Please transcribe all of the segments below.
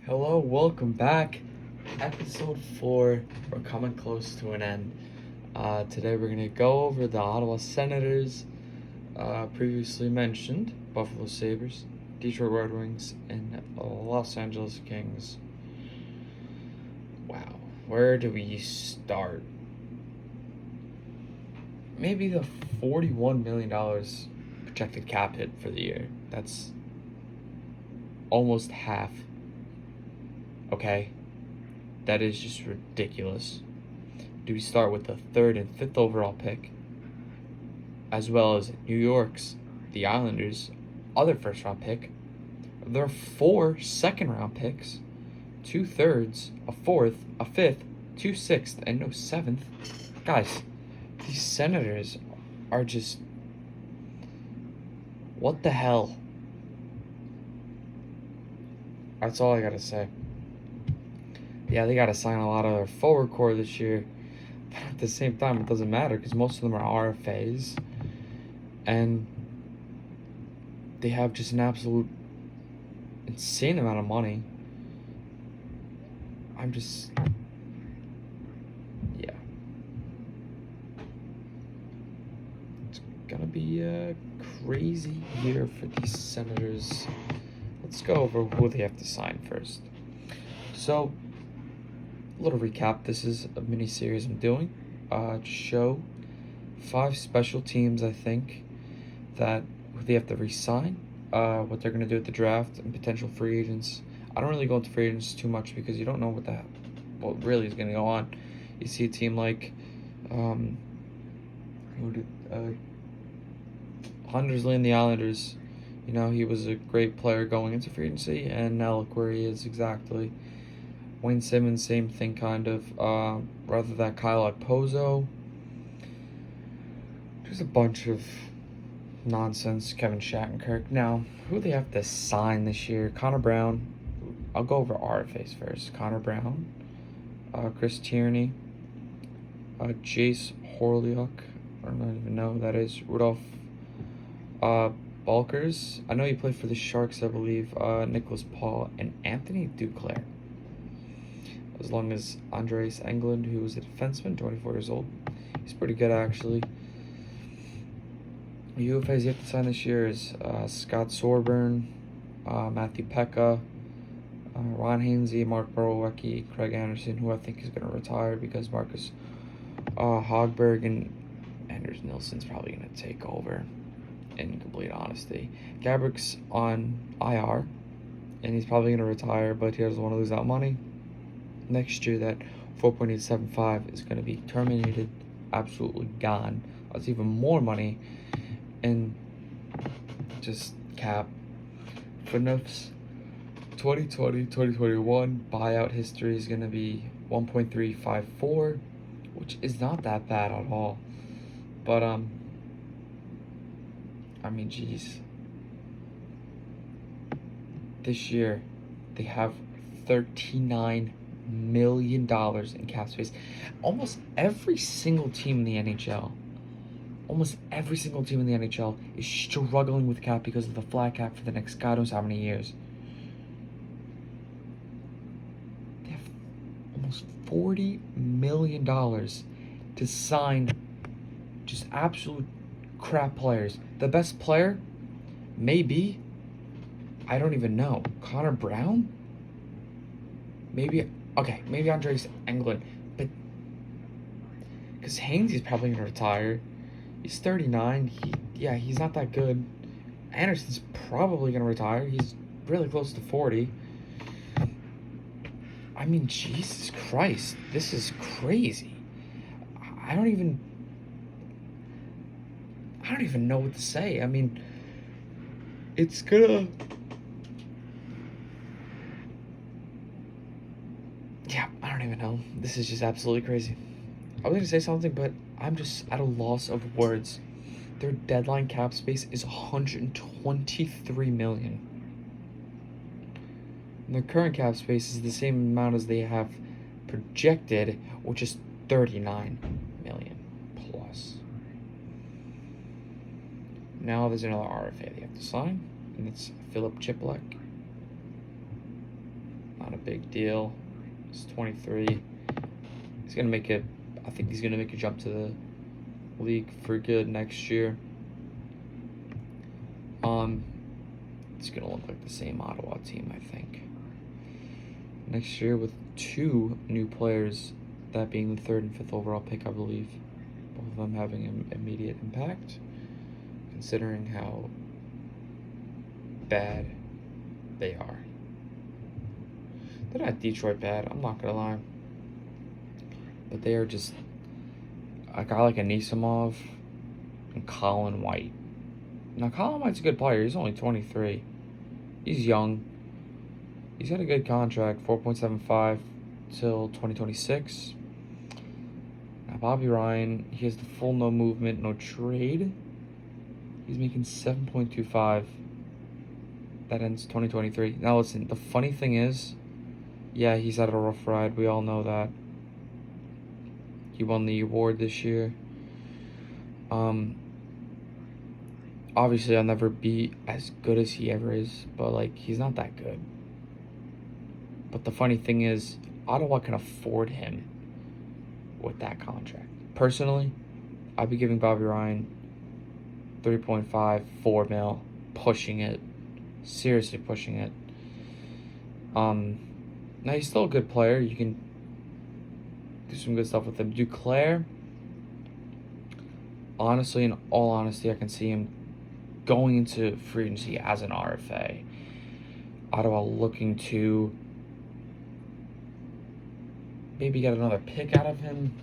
Hello, welcome back. Episode 4. We're coming close to an end. Today we're going to go over the Ottawa Senators, previously mentioned, Buffalo Sabres, Detroit Red Wings, and Los Angeles Kings. Wow, where do we start? Maybe the $41 million projected cap hit for the year. That's almost half. Okay? That is just ridiculous. Do we start with the 3rd and 5th overall pick, as well as New York's, the Islanders' other first round pick? There are 4 second round picks, 2 thirds, a 4th, a 5th, 2 6th, and no 7th. Guys, these Senators are just. What the hell? That's all I gotta say. Yeah, they gotta sign a lot of their forward core this year. But at the same time, it doesn't matter because most of them are RFAs. And they have just an absolute insane amount of money. I'm just. Yeah. It's gonna be a crazy year for these Senators. Let's go over who they have to sign first. So, a little recap. This is a mini series I'm doing to show 5 special teams, I think, that they have to re-sign, what they're going to do at the draft, and potential free agents. I don't really go into free agents too much because you don't know what really is going to go on. You see a team like Huntersley and the Islanders. You know, he was a great player going into free agency, and now look where he is exactly. Wayne Simmons, same thing kind of. Rather than Kyle Okposo. There's a bunch of nonsense. Kevin Shattenkirk. Now, who they have to sign this year? Connor Brown. I'll go over RFAs first. Connor Brown. Chris Tierney. Jace Horliuk. I don't even know who that is. Rudolph Balkers. I know he played for the Sharks, I believe. Nicholas Paul and Anthony Duclair. As long as Andreas Englund, who is a defenseman, 24 years old. He's pretty good, actually. The UFAs you have to sign this year is Scott Sorburn, Matthew Pekka, Ron Hainsey, Mark Borowiecki, Craig Anderson, who I think is going to retire because Marcus Hogberg and Anders Nilsson's probably going to take over, in complete honesty. Gabrick's on IR, and he's probably going to retire, but he doesn't want to lose that money. Next year, that 4.875 is going to be terminated, absolutely gone. That's even more money, and just cap. For Nuff's 2020-2021 buyout history is going to be 1.354, which is not that bad at all. But I mean, geez. This year, they have $39 million in cap space. Almost every single team in the NHL is struggling with cap because of the flat cap for the next God knows how many years. They have almost $40 million to sign just absolute crap players. The best player, maybe, I don't even know, Connor Brown? Maybe Andreas Englund, but because Hainsey's probably going to retire. He's 39. He's not that good. Anderson's probably going to retire. He's really close to 40. I mean, Jesus Christ, this is crazy. I don't even know what to say. I mean, it's gonna. Yeah, I don't even know. This is just absolutely crazy. I was going to say something, but I'm just at a loss of words. Their deadline cap space is $123 million. And their current cap space is the same amount as they have projected, which is $39 million plus. Now there's another RFA they have to sign, and it's Philip Chiplek. Not a big deal. He's 23. He's gonna make it. I think he's gonna make a jump to the league for good next year. It's gonna look like the same Ottawa team, I think. Next year with 2 new players, that being the 3rd and 5th overall pick, I believe. Both of them having an immediate impact, considering how bad they are. They're not Detroit bad, I'm not gonna lie. But they are just a guy like Anisimov and Colin White. Now, Colin White's a good player. He's only 23. He's young. He's got a good contract, 4.75 till 2026. Now, Bobby Ryan, he has the full no movement, no trade. He's making 7.25. That ends 2023. Now, listen, the funny thing is, yeah, he's had a rough ride. We all know that. He won the award this year. Obviously, I'll never be as good as he ever is, but, like, he's not that good. But the funny thing is, Ottawa can afford him with that contract. Personally, I'd be giving Bobby Ryan 3.5, 4 mil, pushing it. Seriously pushing it. Now, he's still a good player. You can do some good stuff with him. Duclair, honestly, in all honesty, I can see him going into free agency as an RFA. Ottawa looking to maybe get another pick out of him.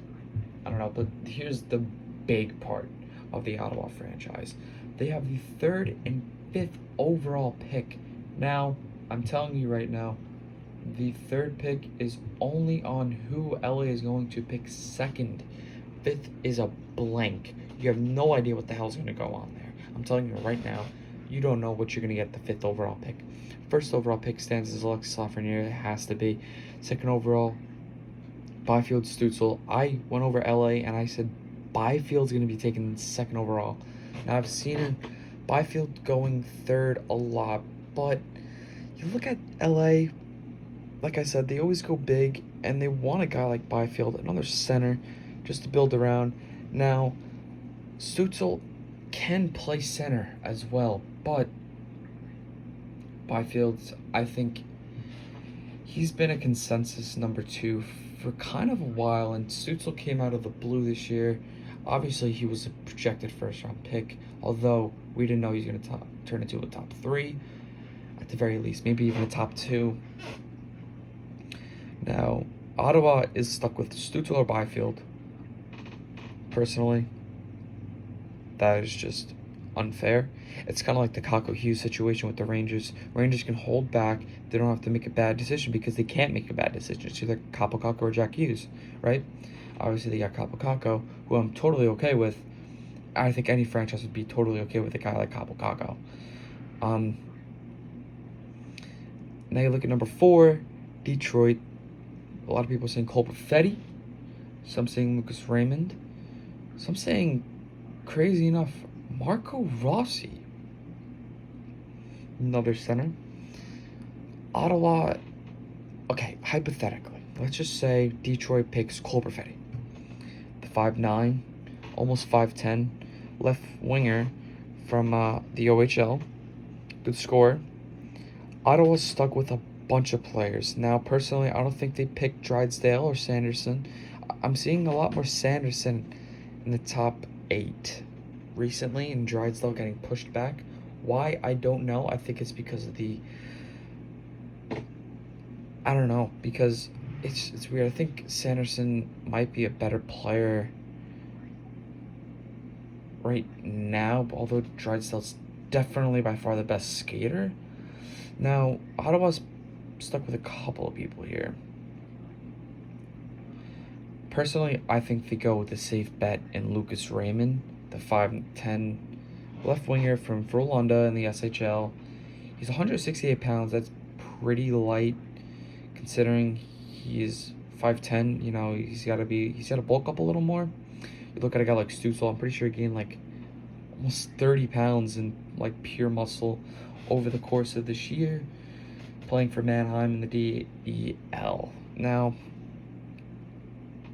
I don't know, but here's the big part of the Ottawa franchise. They have the 3rd and 5th overall pick. Now, I'm telling you right now, the 3rd pick is only on who LA is going to pick 2nd. 5th is a blank. You have no idea what the hell's going to go on there. I'm telling you right now, you don't know what you're going to get the 5th overall pick. 1st overall pick stands as Alexis Lafreniere. It has to be. 2nd overall, Byfield Stützle. I went over LA and I said Byfield's going to be taken 2nd overall. Now, I've seen Byfield going 3rd a lot, but you look at LA, like I said, they always go big, and they want a guy like Byfield, another center, just to build around. Now, Stützle can play center as well, but Byfield, I think he's been a consensus number 2 for kind of a while, and Stützle came out of the blue this year. Obviously, he was a projected 1st-round pick, although we didn't know he was going to turn into a top 3, at the very least, maybe even a top 2. Now, Ottawa is stuck with Stützle or Byfield. Personally, that is just unfair. It's kind of like the Kako Hughes situation with the Rangers. Rangers can hold back. They don't have to make a bad decision because they can't make a bad decision. It's either Kaapo Kakko or Jack Hughes, right? Obviously, they got Kaapo Kakko, who I'm totally okay with. I think any franchise would be totally okay with a guy like Kaapo Kakko. Now you look at number 4, Detroit. A lot of people are saying Cole Perfetti. Some saying Lucas Raymond. Some saying, crazy enough, Marco Rossi. Another center. Ottawa, okay, hypothetically, let's just say Detroit picks Cole Perfetti. The 5'9", almost 5'10", left winger from the OHL. Good scorer. Ottawa's stuck with a bunch of players. Now, personally, I don't think they picked Drysdale or Sanderson. I'm seeing a lot more Sanderson in the top 8 recently, and Drysdale getting pushed back. Why? I don't know. I think it's because of the... I don't know, because it's weird. I think Sanderson might be a better player right now, although Drysdale's definitely by far the best skater. Now, Ottawa's stuck with a couple of people here. Personally, I think they go with a safe bet in Lucas Raymond, the 5'10" left winger from Frölunda in the SHL. He's 168 pounds. That's pretty light, considering he's 5'10". You know, he's got to bulk up a little more. You look at a guy like Stützle. I'm pretty sure he gained like almost 30 pounds in like pure muscle over the course of this year. playing for Mannheim in the DEL. Now,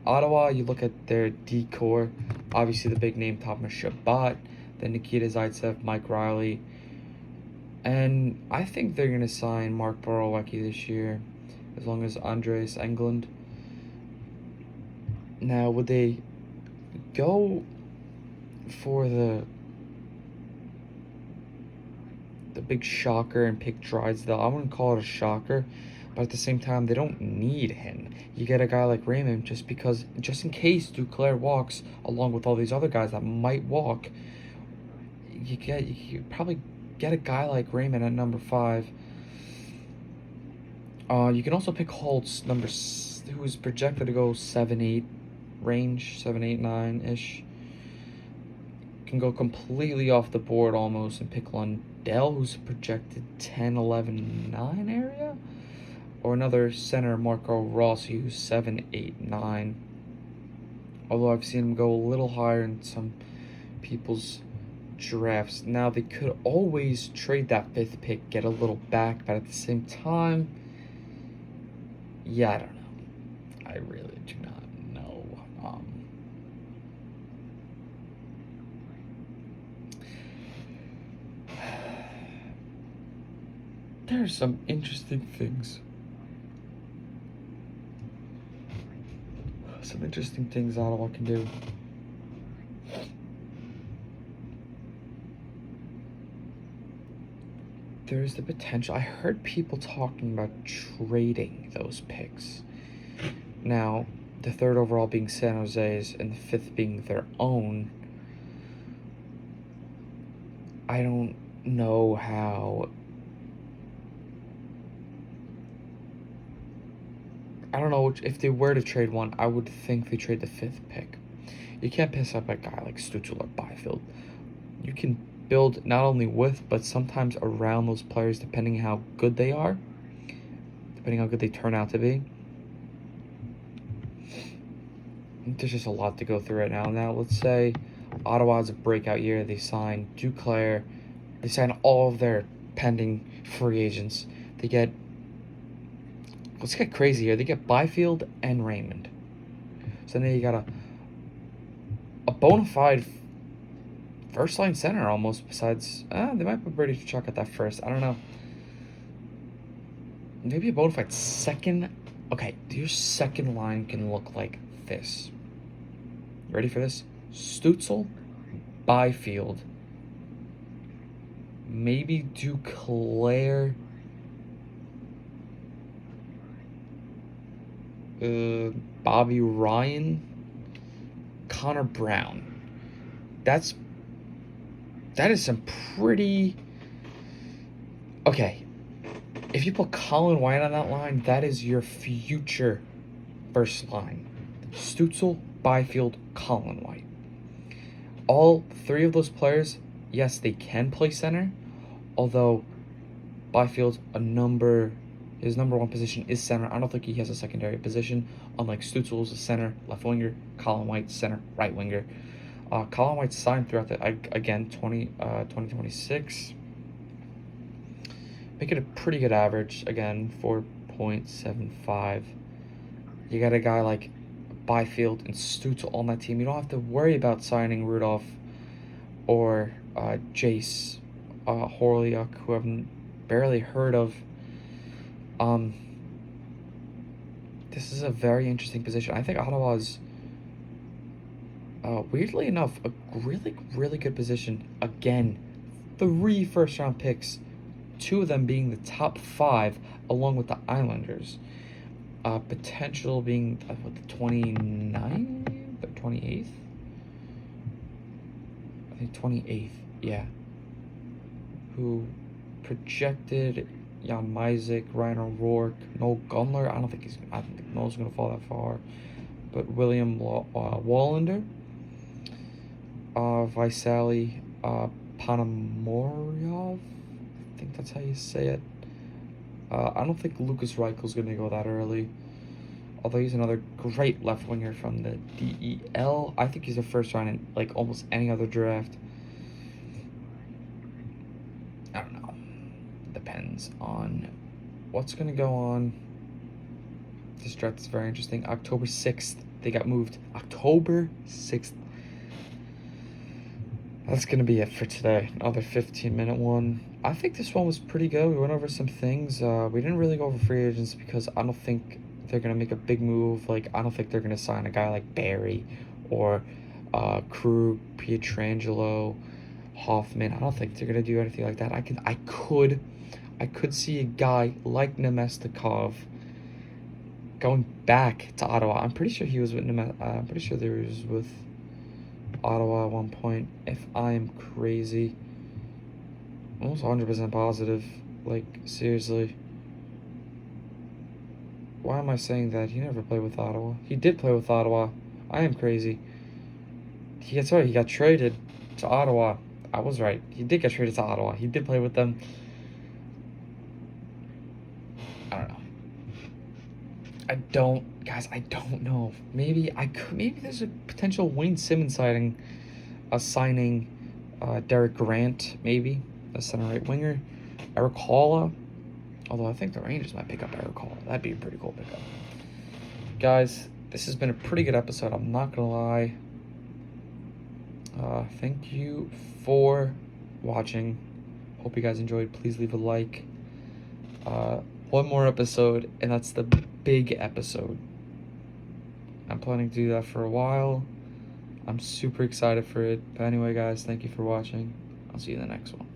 Ottawa, you look at their D-core, obviously the big name Thomas Chabot, then Nikita Zaitsev, Mike Riley, and I think they're going to sign Mark Borowiecki this year, as long as Andreas Englund. Now, would they go for the big shocker and pick Drysdale? I wouldn't call it a shocker, but at the same time, they don't need him. You get a guy like Raymond just in case Duclair walks, along with all these other guys that might walk. You probably get a guy like Raymond at number 5. You can also pick Holtz, who is projected to go 7-8 range, 7-8-9 ish. Can go completely off the board almost and pick Lundell, who's projected 10-11-9 area, or another center, Marco Rossi, who's 7-8-9. Although I've seen him go a little higher in some people's drafts. Now, they could always trade that 5th pick, get a little back, but at the same time, yeah, I don't know. I really do not know. There are some interesting things. Some interesting things Ottawa can do. There's the potential. I heard people talking about trading those picks. Now, the 3rd overall being San Jose's and the 5th being their own. I don't know how. I don't know if they were to trade one. I would think they trade the 5th pick. You can't piss up a guy like Stützle or Byfield. You can build not only with, but sometimes around those players, depending how good they are, depending how good they turn out to be. There's just a lot to go through right now. Now, let's say Ottawa has a breakout year. They sign Duclair. They sign all of their pending free agents. They get, let's get crazy here. They get Byfield and Raymond. So then you got a bona fide first-line center almost, besides, they might put Brady Tkachuk at that first. I don't know. Maybe a bona fide second. Okay, your second line can look like this. Ready for this? Stützle, Byfield, maybe Duclair, Bobby Ryan, Connor Brown. That is some pretty... Okay, if you put Colin White on that line, that is your future first line. Stützle, Byfield, Colin White. All 3 of those players, yes, they can play center, although Byfield's his number 1 position is center. I don't think he has a secondary position, unlike Stützle's a center, left winger, Colin White, center, right winger. Colin White signed throughout 2026. Make it a pretty good average, again, 4.75. You got a guy like Byfield and Stützle on that team. You don't have to worry about signing Rudolph or Jace Horliuk, who I've barely heard of. This is a very interesting position. I think Ottawa's, weirdly enough, a really, really good position. Again, 3 first-round picks, 2 of them being the top 5, along with the Islanders. Potential being, the 29th or 28th? I think 28th, yeah. Who projected Jan Mysak, Ryan O'Rourke, Noel Gunler. I don't think Noel's going to fall that far. But William Wallander, Vaisali Panamoryov, I think that's how you say it. I don't think Lucas Reichel's going to go that early, although he's another great left winger from the DEL. I think he's a first round in like almost any other draft. I don't know. Depends on what's going to go on? This draft is very interesting. October 6th, they got moved. October 6th. That's going to be it for today. Another 15-minute one. I think this one was pretty good. We went over some things. We didn't really go over free agents because I don't think they're going to make a big move. Like, I don't think they're going to sign a guy like Barry or Krug, Pietrangelo, Hoffman. I don't think they're going to do anything like that. I could see a guy like Nemestikov going back to Ottawa. I'm pretty sure he was with I'm pretty sure there was with Ottawa at one point, if I'm crazy. Almost 100% positive. Like, seriously. Why am I saying that? He never played with Ottawa. He did play with Ottawa. I am crazy. He got traded to Ottawa. I was right. He did get traded to Ottawa. He did play with them. I don't know. I don't know. Maybe there's a potential Wayne Simmons signing Derek Grant, maybe a center right winger. Eric Halla, although I think the Rangers might pick up Eric Halla. That'd be a pretty cool pickup. Guys, this has been a pretty good episode. I'm not gonna lie. Thank you for watching. Hope you guys enjoyed. Please leave a like. One more episode, and that's the big episode. I'm planning to do that for a while. I'm super excited for it. But anyway, guys, thank you for watching. I'll see you in the next one.